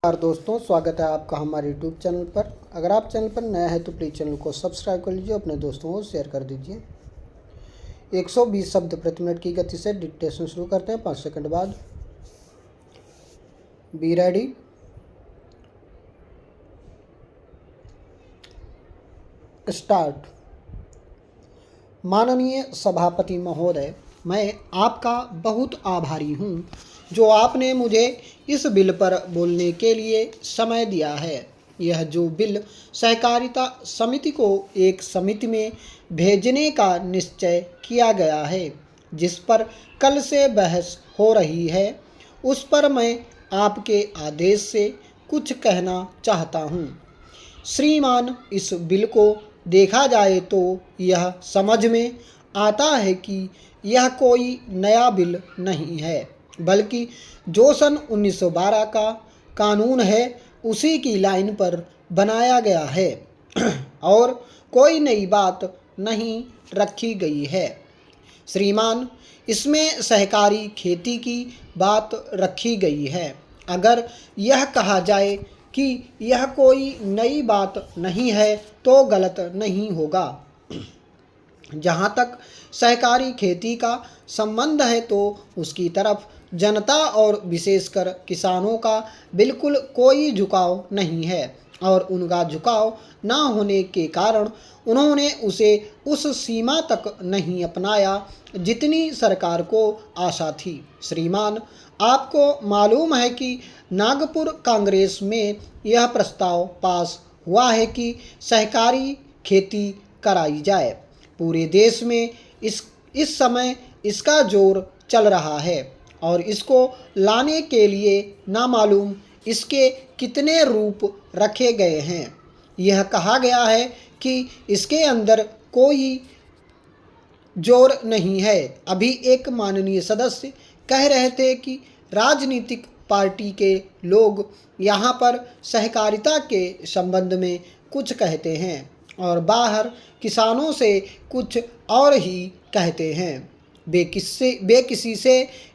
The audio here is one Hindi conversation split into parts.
नमस्कार दोस्तों, स्वागत है आपका हमारे YouTube चैनल पर। अगर आप चैनल पर नया है तो प्लीज़ चैनल को सब्सक्राइब कर लीजिए, अपने दोस्तों को शेयर कर दीजिए। 120 शब्द प्रति मिनट की गति से डिक्टेशन शुरू करते हैं 5 सेकंड बाद। Be ready. स्टार्ट। माननीय सभापति महोदय, मैं आपका बहुत आभारी हूँ जो आपने मुझे इस बिल पर बोलने के लिए समय दिया है। यह जो बिल सहकारिता समिति को एक समिति में भेजने का निश्चय किया गया है, जिस पर कल से बहस हो रही है, उस पर मैं आपके आदेश से कुछ कहना चाहता हूँ। श्रीमान, इस बिल को देखा जाए तो यह समझ में आता है कि यह कोई नया बिल नहीं है, बल्कि जो सन 1912 का कानून है उसी की लाइन पर बनाया गया है और कोई नई बात नहीं रखी गई है। श्रीमान, इसमें सहकारी खेती की बात रखी गई है। अगर यह कहा जाए कि यह कोई नई बात नहीं है तो गलत नहीं होगा। जहाँ तक सहकारी खेती का संबंध है तो उसकी तरफ जनता और विशेषकर किसानों का बिल्कुल कोई झुकाव नहीं है और उनका झुकाव न होने के कारण उन्होंने उसे उस सीमा तक नहीं अपनाया जितनी सरकार को आशा थी। श्रीमान, आपको मालूम है कि नागपुर कांग्रेस में यह प्रस्ताव पास हुआ है कि सहकारी खेती कराई जाए। पूरे देश में इस समय इसका जोर चल रहा है और इसको लाने के लिए नामालूम इसके कितने रूप रखे गए हैं। यह कहा गया है कि इसके अंदर कोई जोर नहीं है। अभी एक माननीय सदस्य कह रहे थे कि राजनीतिक पार्टी के लोग यहाँ पर सहकारिता के संबंध में कुछ कहते हैं और बाहर किसानों से कुछ और ही कहते हैं। वे किसी से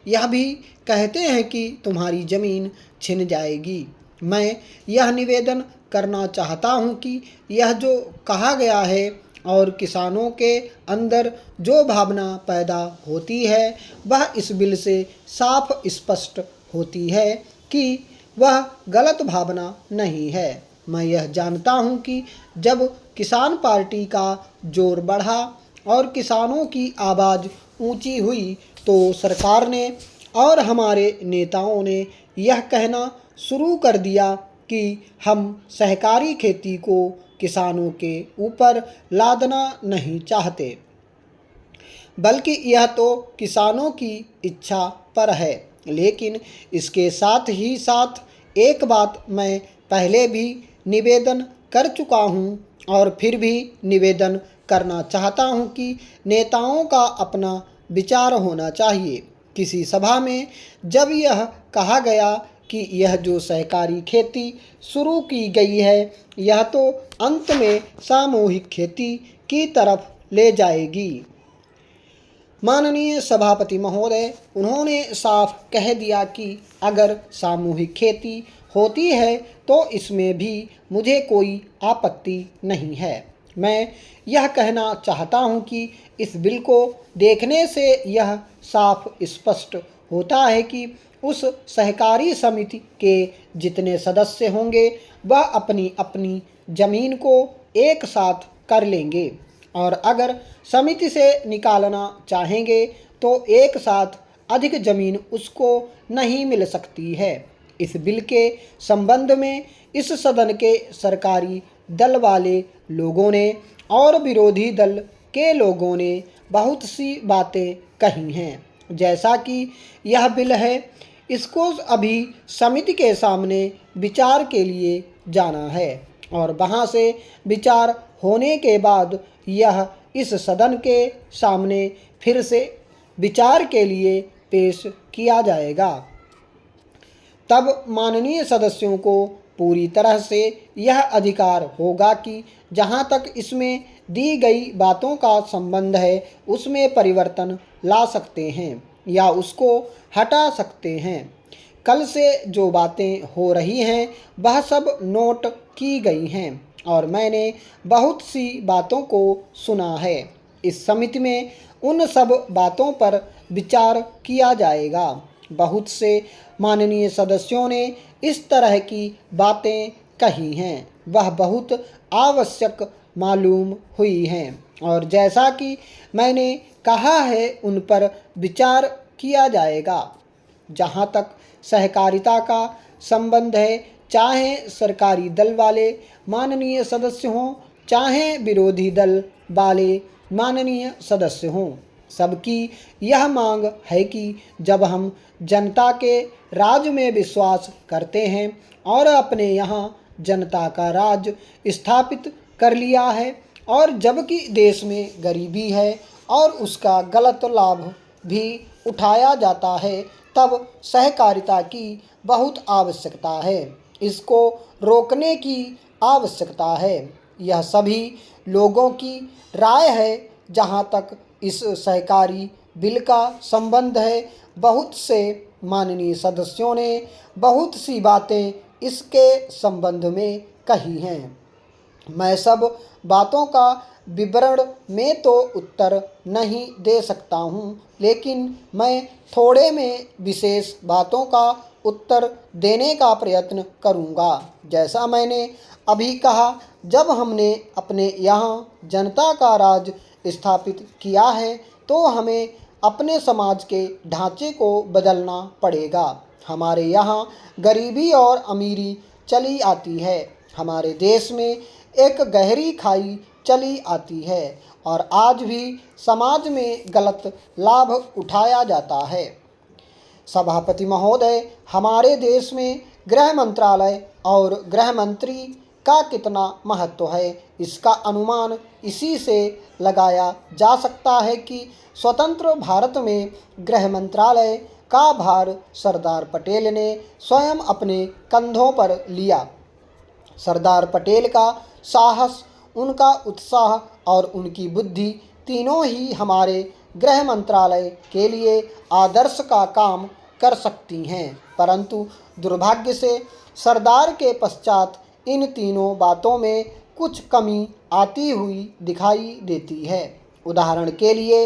यह भी कहते हैं कि तुम्हारी ज़मीन छिन जाएगी। मैं यह निवेदन करना चाहता हूँ कि यह जो कहा गया है और किसानों के अंदर जो भावना पैदा होती है वह इस बिल से साफ स्पष्ट होती है कि वह गलत भावना नहीं है। मैं यह जानता हूँ कि जब किसान पार्टी का जोर बढ़ा और किसानों की आवाज़ ऊंची हुई तो सरकार ने और हमारे नेताओं ने यह कहना शुरू कर दिया कि हम सहकारी खेती को किसानों के ऊपर लादना नहीं चाहते, बल्कि यह तो किसानों की इच्छा पर है। लेकिन इसके साथ ही साथ एक बात मैं पहले भी निवेदन कर चुका हूँ और फिर भी निवेदन करना चाहता हूँ कि नेताओं का अपना विचार होना चाहिए। किसी सभा में जब यह कहा गया कि यह जो सहकारी खेती शुरू की गई है यह तो अंत में सामूहिक खेती की तरफ ले जाएगी। माननीय सभापति महोदय, उन्होंने साफ कह दिया कि अगर सामूहिक खेती होती है तो इसमें भी मुझे कोई आपत्ति नहीं है। मैं यह कहना चाहता हूँ कि इस बिल को देखने से यह साफ स्पष्ट होता है कि उस सहकारी समिति के जितने सदस्य होंगे वह अपनी अपनी ज़मीन को एक साथ कर लेंगे और अगर समिति से निकालना चाहेंगे तो एक साथ अधिक ज़मीन उसको नहीं मिल सकती है। इस बिल के संबंध में इस सदन के सरकारी दल वाले लोगों ने और विरोधी दल के लोगों ने बहुत सी बातें कही हैं। जैसा कि यह बिल है, इसको अभी समिति के सामने विचार के लिए जाना है और वहाँ से विचार होने के बाद यह इस सदन के सामने फिर से विचार के लिए पेश किया जाएगा। तब माननीय सदस्यों को पूरी तरह से यह अधिकार होगा कि जहाँ तक इसमें दी गई बातों का संबंध है उसमें परिवर्तन ला सकते हैं या उसको हटा सकते हैं। कल से जो बातें हो रही हैं वह सब नोट की गई हैं और मैंने बहुत सी बातों को सुना है। इस समिति में उन सब बातों पर विचार किया जाएगा। बहुत से माननीय सदस्यों ने इस तरह की बातें कही हैं, वह बहुत आवश्यक मालूम हुई हैं और जैसा कि मैंने कहा है उन पर विचार किया जाएगा। जहाँ तक सहकारिता का संबंध है, चाहे सरकारी दल वाले माननीय सदस्य हों, चाहे विरोधी दल वाले माननीय सदस्य हों, सबकी यह मांग है कि जब हम जनता के राज में विश्वास करते हैं और अपने यहाँ जनता का राज स्थापित कर लिया है और जबकि देश में गरीबी है और उसका गलत लाभ भी उठाया जाता है, तब सहकारिता की बहुत आवश्यकता है। इसको रोकने की आवश्यकता है। यह सभी लोगों की राय है। जहाँ तक इस सहकारी बिल का संबंध है, बहुत से माननीय सदस्यों ने बहुत सी बातें इसके संबंध में कही हैं। मैं सब बातों का विवरण में तो उत्तर नहीं दे सकता हूँ, लेकिन मैं थोड़े में विशेष बातों का उत्तर देने का प्रयत्न करूँगा। जैसा मैंने अभी कहा, जब हमने अपने यहाँ जनता का राज स्थापित किया है तो हमें अपने समाज के ढांचे को बदलना पड़ेगा। हमारे यहाँ गरीबी और अमीरी चली आती है। हमारे देश में एक गहरी खाई चली आती है और आज भी समाज में गलत लाभ उठाया जाता है। सभापति महोदय, हमारे देश में गृह मंत्रालय और गृह मंत्री का कितना महत्व है, इसका अनुमान इसी से लगाया जा सकता है कि स्वतंत्र भारत में गृह मंत्रालय का भार सरदार पटेल ने स्वयं अपने कंधों पर लिया। सरदार पटेल का साहस, उनका उत्साह और उनकी बुद्धि तीनों ही हमारे गृह मंत्रालय के लिए आदर्श का काम कर सकती हैं, परंतु दुर्भाग्य से सरदार के पश्चात इन तीनों बातों में कुछ कमी आती हुई दिखाई देती है। उदाहरण के लिए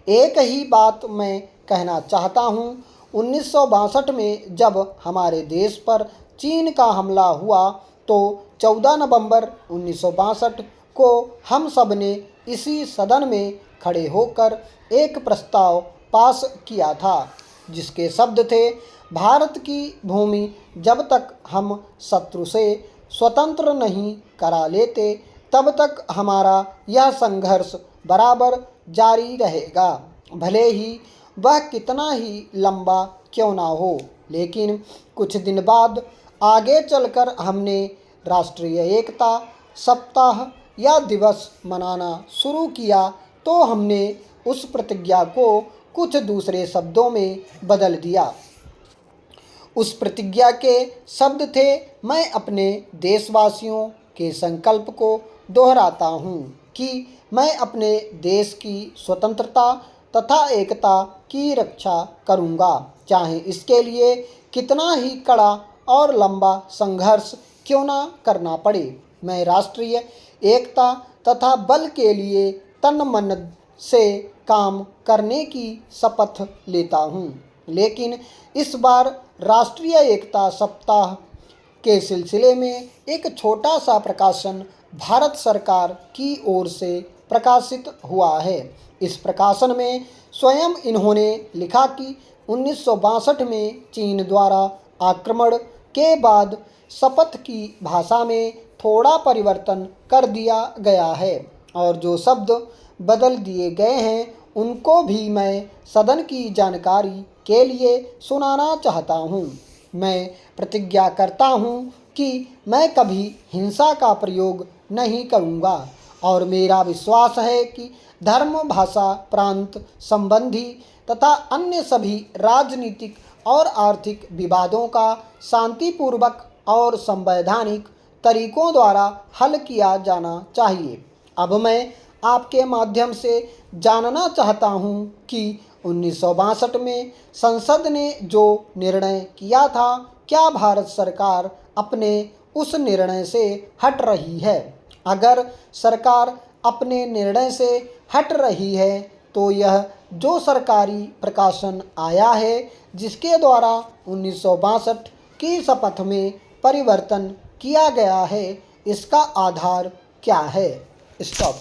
एक ही बात मैं कहना चाहता हूँ। 1962 में जब हमारे देश पर चीन का हमला हुआ तो 14 नवंबर 1962 को हम सब ने इसी सदन में खड़े होकर एक प्रस्ताव पास किया था, जिसके शब्द थे, भारत की भूमि जब तक हम शत्रु से स्वतंत्र नहीं करा लेते तब तक हमारा यह संघर्ष बराबर जारी रहेगा, भले ही वह कितना ही लंबा क्यों ना हो। लेकिन कुछ दिन बाद आगे चलकर हमने राष्ट्रीय एकता सप्ताह या दिवस मनाना शुरू किया तो हमने उस प्रतिज्ञा को कुछ दूसरे शब्दों में बदल दिया। उस प्रतिज्ञा के शब्द थे, मैं अपने देशवासियों के संकल्प को दोहराता हूँ कि मैं अपने देश की स्वतंत्रता तथा एकता की रक्षा करूँगा, चाहे इसके लिए कितना ही कड़ा और लंबा संघर्ष क्यों ना करना पड़े। मैं राष्ट्रीय एकता तथा बल के लिए तन मन से काम करने की शपथ लेता हूँ। लेकिन इस बार राष्ट्रीय एकता सप्ताह के सिलसिले में एक छोटा सा प्रकाशन भारत सरकार की ओर से प्रकाशित हुआ है। इस प्रकाशन में स्वयं इन्होंने लिखा कि 1962 में चीन द्वारा आक्रमण के बाद शपथ की भाषा में थोड़ा परिवर्तन कर दिया गया है और जो शब्द बदल दिए गए हैं उनको भी मैं सदन की जानकारी के लिए सुनाना चाहता हूँ। मैं प्रतिज्ञा करता हूँ कि मैं कभी हिंसा का प्रयोग नहीं करूँगा और मेरा विश्वास है कि धर्म, भाषा, प्रांत संबंधी तथा अन्य सभी राजनीतिक और आर्थिक विवादों का शांतिपूर्वक और संवैधानिक तरीकों द्वारा हल किया जाना चाहिए। अब मैं आपके माध्यम से जानना चाहता हूं कि 1962 में संसद ने जो निर्णय किया था, क्या भारत सरकार अपने उस निर्णय से हट रही है? अगर सरकार अपने निर्णय से हट रही है तो यह जो सरकारी प्रकाशन आया है जिसके द्वारा 1962 की शपथ में परिवर्तन किया गया है, इसका आधार क्या है? स्टॉप।